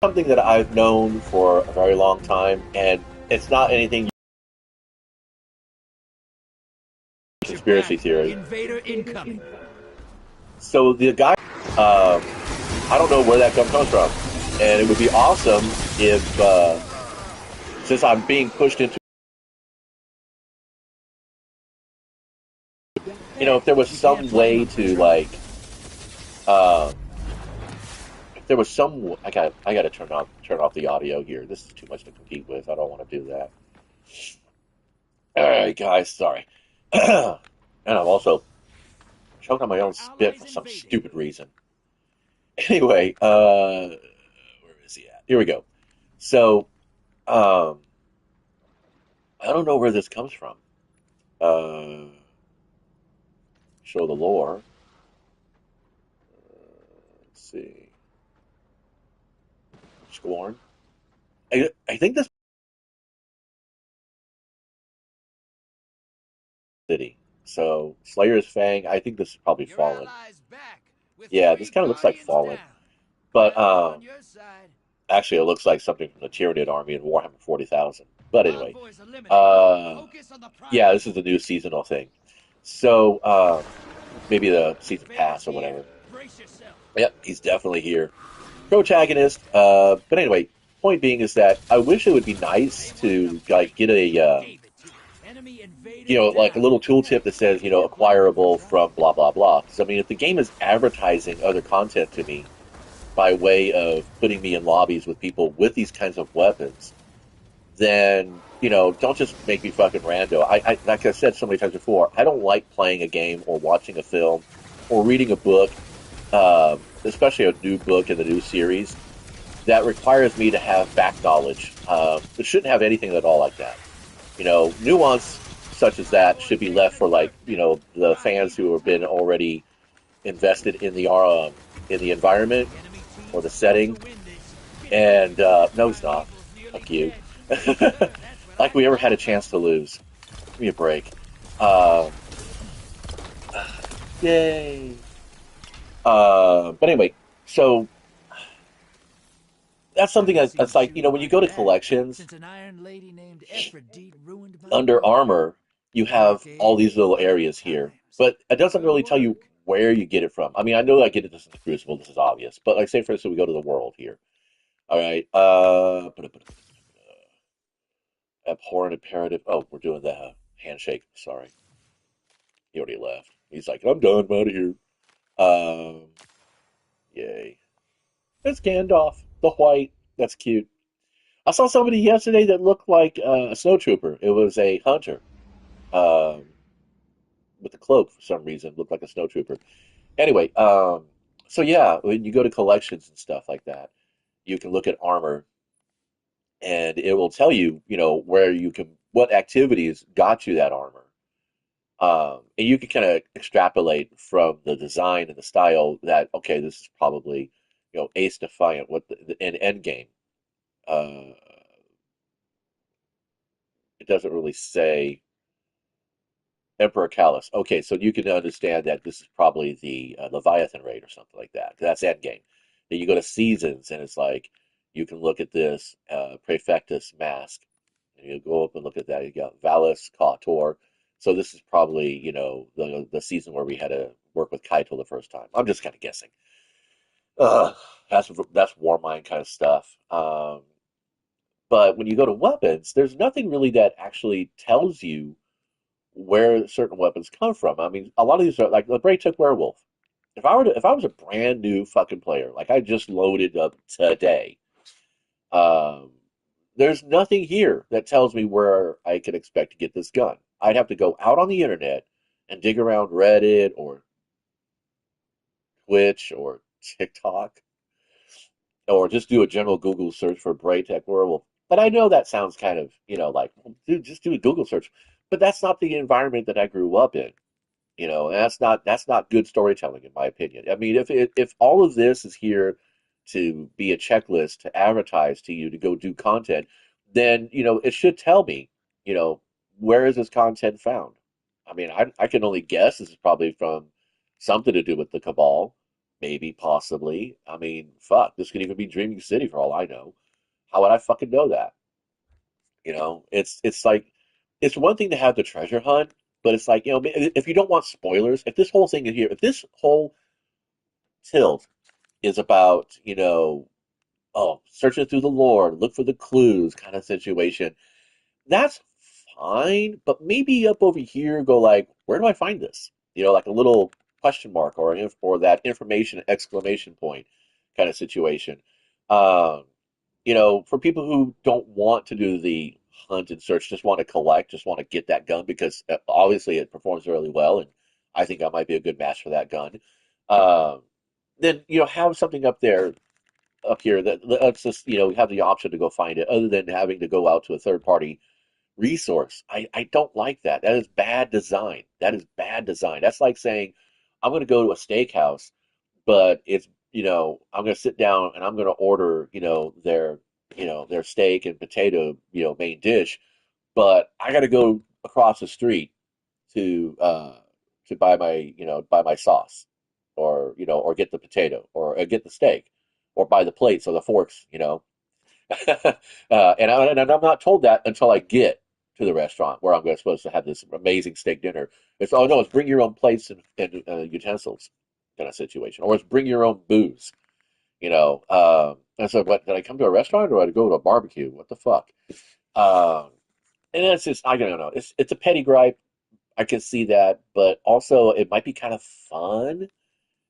something that I've known for a very long time, and it's not anything conspiracy theory. Invader incoming. So the guy, um, I don't know where that comes from, and it would be awesome if, since I'm being pushed into, if there was You can't some blame way him for to trying. um, if there was some, I got to turn off the audio here. This is too much to compete with. I don't want to do that. All right, guys, sorry. And I'm also choking on my Your own spit allies for some invaded. stupid reason. Anyway, where is he at? Here we go. So, um, I don't know where this comes from. Uh, show the lore. Let's see. Scorn. I think this city. So Slayer's Fang. I think this is probably Your Fallen. allies back with Yeah, this three kind of looks like guardians Fallen. down. But I'll be on your side. actually, it looks like something from the Tyranid army in Warhammer 40,000. But anyway, Envoys eliminated. uh, Focus on the yeah, prize. this is the new seasonal thing. So maybe the season Invader's pass or here. whatever. Brace yourself. Yep, he's definitely here. Protagonist. But anyway, point being is that I wish it would be nice They wanted a to like fight. get a We gave it to them. Enemy invaded like a down. little tooltip that says acquirable from blah blah blah. Because I mean, if the game is advertising other content to me by way of putting me in lobbies with people with these kinds of weapons, then don't just make me fucking rando. I like I said so many times before, I don't like playing a game or watching a film or reading a book, especially a new book in the new series that requires me to have back knowledge. It shouldn't have anything at all like that. Nuance such as that should Envoys be made left an for like alert. the Our fans who eagles have been have it. already invested in the environment The enemy or team's the about to setting. win this. Get And ready. no, Our it's not. eagle's nearly Fuck you. dead. Yes, sir. That's what Like I we ever had a call chance to victory. lose. Give me a break. Um, yay. But anyway, so that's something Doesn't seem that's like, too when you go hard to that collections since an iron lady named Aphrodite ruined my under world. armor, you have all Okay, these little fun areas here, times. but it doesn't Good really tell you work. where you get it from. I mean, I know I get it this in the Crucible. This is obvious, but like, say for instance, we go to the world here. All right. Abhorrent imperative. Oh, we're doing the handshake. Sorry, he already left. He's like, I'm done. I'm out of here. Um, yay. It's Gandalf, the white. That's cute. I saw somebody yesterday that looked like a snowtrooper. It was a hunter um, with a cloak for some reason. Looked like a snowtrooper. Anyway, so yeah, when you go to collections and stuff like that, you can look at armor, and it will tell you, where you can, what activities got you that armor. And you can kind of extrapolate from the design and the style that, okay, this is probably, Ace Defiant, what in Endgame. Uh, it doesn't really say Emperor Callus. Okay, so you can understand that this is probably the Leviathan raid or something like that. 'Cause that's Endgame. Then you go to Seasons, and it's like you can look at this Praefectus mask, and you go up and look at that. You got Valus Kautor. So this is probably the season where we had to work with Kaito the first time. I'm just kind of guessing. That's Warmind kind of stuff. But when you go to weapons, there's nothing really that actually tells you where certain weapons come from. I mean, a lot of these are like the Bray took Werewolf. If I was a brand new fucking player, like I just loaded up today, um, there's nothing here that tells me where I can expect to get this gun. I'd have to go out on the internet and dig around Reddit or Twitch or TikTok or just do a general Google search for Braytech Werewolf. But I know that sounds kind of, like, well, dude, just do a Google search. But that's not the environment that I grew up in. And that's not good storytelling in my opinion. I mean, if all of this is here to be a checklist to advertise to you to go do content, then it should tell me, you know, where is this content found? I mean, I can only guess this is probably from something to do with the Cabal, maybe, possibly. I mean, fuck, this could even be Dreaming City for all I know. How would I fucking know that? It's like it's one thing to have the treasure hunt, but it's like, if you don't want spoilers, if this whole thing is here, if this whole tilt is about, oh, searching through the lore, look for the clues kind of situation, that's fine. But maybe up over here, go like, where do I find this? Like a little question mark or that information exclamation point kind of situation. Um, for people who don't want to do the hunt and search, just want to collect, just want to get that gun because obviously it performs really well, and I think I might be a good match for that gun. Um, then have something up here that lets us have the option to go find it, other than having to go out to a third party resource. I don't like that. That is bad design. That is bad design. That's like saying I'm going to go to a steakhouse, but I'm going to sit down and I'm going to order their steak and potato main dish, but I got to go across the street to buy my sauce, or get the potato, or get the steak, or buy the plates or the forks. And I'm not told that until I get to the restaurant where supposed to have this amazing steak dinner. It's, oh no, it's bring your own plates and utensils kind of situation, or it's bring your own booze. And so, what, did I come to a restaurant or did I go to a barbecue? What the fuck? Um, and it's just, I don't know. It's a petty gripe. I can see that, but also it might be kind of fun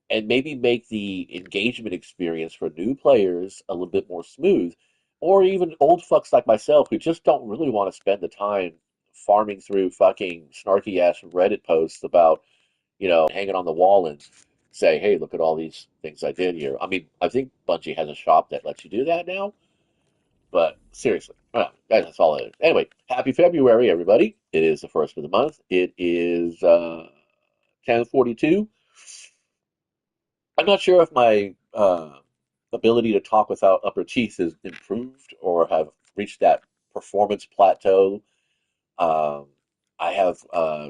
and maybe make the engagement experience for new players a little bit more smooth, or even old fucks like myself who just don't really want to spend the time farming through fucking snarky ass Reddit posts about, hanging on the wall and say, hey, look at all these things I did here. I mean, I think Bungie has a shop that lets you do that now, but seriously, that's all it is. Anyway, happy February, everybody. It is the first of the month. It is 10:42. I'm not sure if my ability to talk without upper teeth has improved or have reached that performance plateau. Um, I have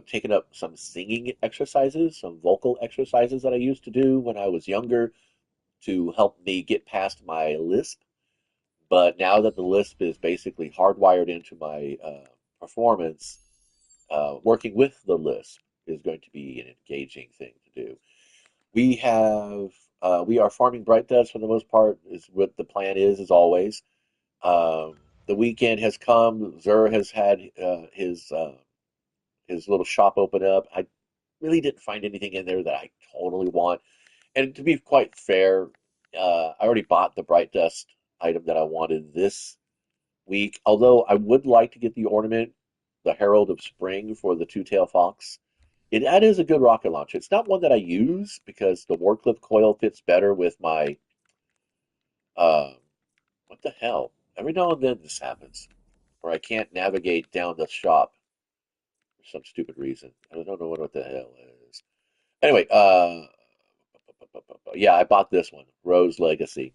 taken up some singing exercises, some vocal exercises that I used to do when I was younger to help me get past my lisp. But now that the lisp is basically hardwired into my performance, working with the lisp is going to be an engaging thing to do. We have we are farming bright dust for the most part, is what the plan is, as always. Um, the weekend has come. Zur has had his little shop open up. I really didn't find anything in there that I totally want. And to be quite fair, I already bought the bright dust item that I wanted this week. Although I would like to get the ornament, the Herald of Spring for the two-tail fox. That is a good rocket launcher. It's not one that I use because the Wardcliffe coil fits better with my uh, what the hell? Every now and then this happens where I can't navigate down the shop for some stupid reason. I don't know what the hell it is. Anyway, yeah, I bought this one, Rose Legacy,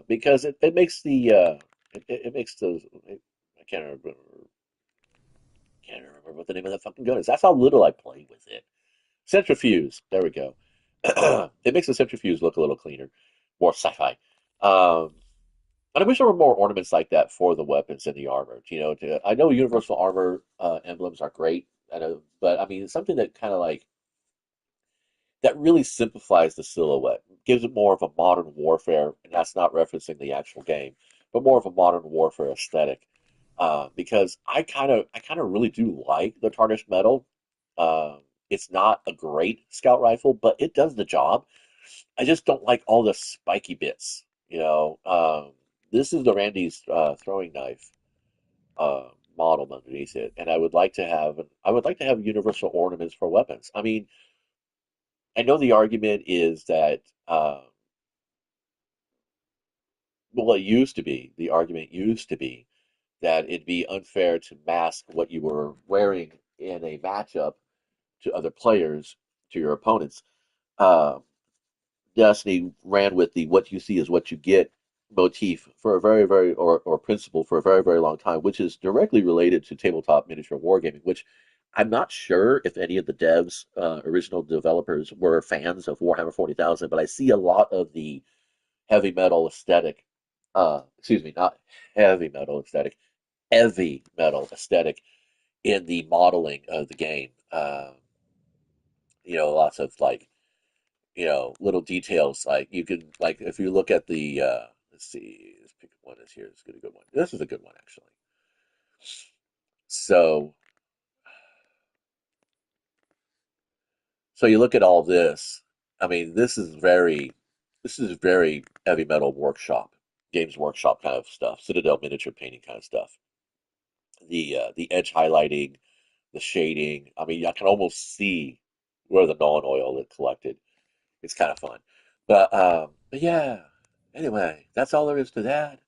because it makes it makes those. I can't remember what the name of that fucking gun is. That's how little I play with it. Centrifuge. There we go. It makes the centrifuge look a little cleaner, more sci-fi. Um, and I wish there were more ornaments like that for the weapons and the armor. I know universal armor emblems are great, but I mean something that kind of like that really simplifies the silhouette, gives it more of a modern warfare, and that's not referencing the actual game, but more of a modern warfare aesthetic. Because I kind of really do like the tarnished metal. It's not a great scout rifle, but it does the job. I just don't like all the spiky bits. This is the Randy's throwing knife uh, model underneath it, and I would like to have universal ornaments for weapons. I mean, I know the argument is that well, the argument used to be that it'd be unfair to mask what you were wearing in a matchup to other players, to your opponents. Uh, Destiny ran with the "what you see is what you get" motif for a very, very, or principle for a very, very long time, which is directly related to tabletop miniature wargaming, which I'm not sure if any of the devs, original developers, were fans of Warhammer 40,000, but I see a lot of the heavy metal aesthetic. Excuse me, not heavy metal aesthetic, heavy metal aesthetic in the modeling of the game. Lots of like, little details. Like you can, like, if you look at the, let's see, let's pick one. This here is a good one. This is a good one, actually. So, so you look at all this. I mean, this is very heavy metal workshop, games workshop kind of stuff, Citadel miniature painting kind of stuff. The edge highlighting, the shading. I mean, I can almost see where the non-oil is collected. It's kind of fun. But yeah. Anyway, that's all there is to that.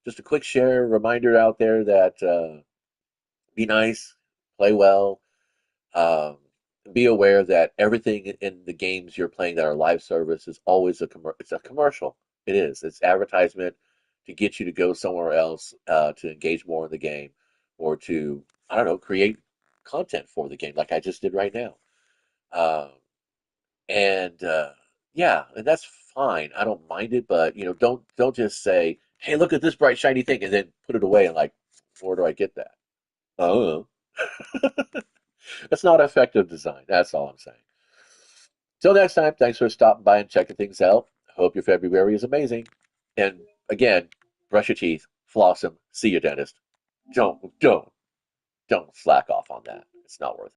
Just a quick share reminder out there that, be nice, play well. Um, be aware that everything in the games you're playing that are live service is always it's a commercial. It is. It's advertisement to get you to go somewhere else, to engage more in the game, or to, I don't know, create content for the game like I just did right now. Um, and Yeah, and that's fine. I don't mind it, but don't just say, "Hey, look at this bright shiny thing," and then put it away and like, where do I get that? Oh, that's not effective design. That's all I'm saying. Till next time, thanks for stopping by and checking things out. Hope your February is amazing. And again, brush your teeth, floss them, see your dentist. Don't slack off on that. It's not worth it.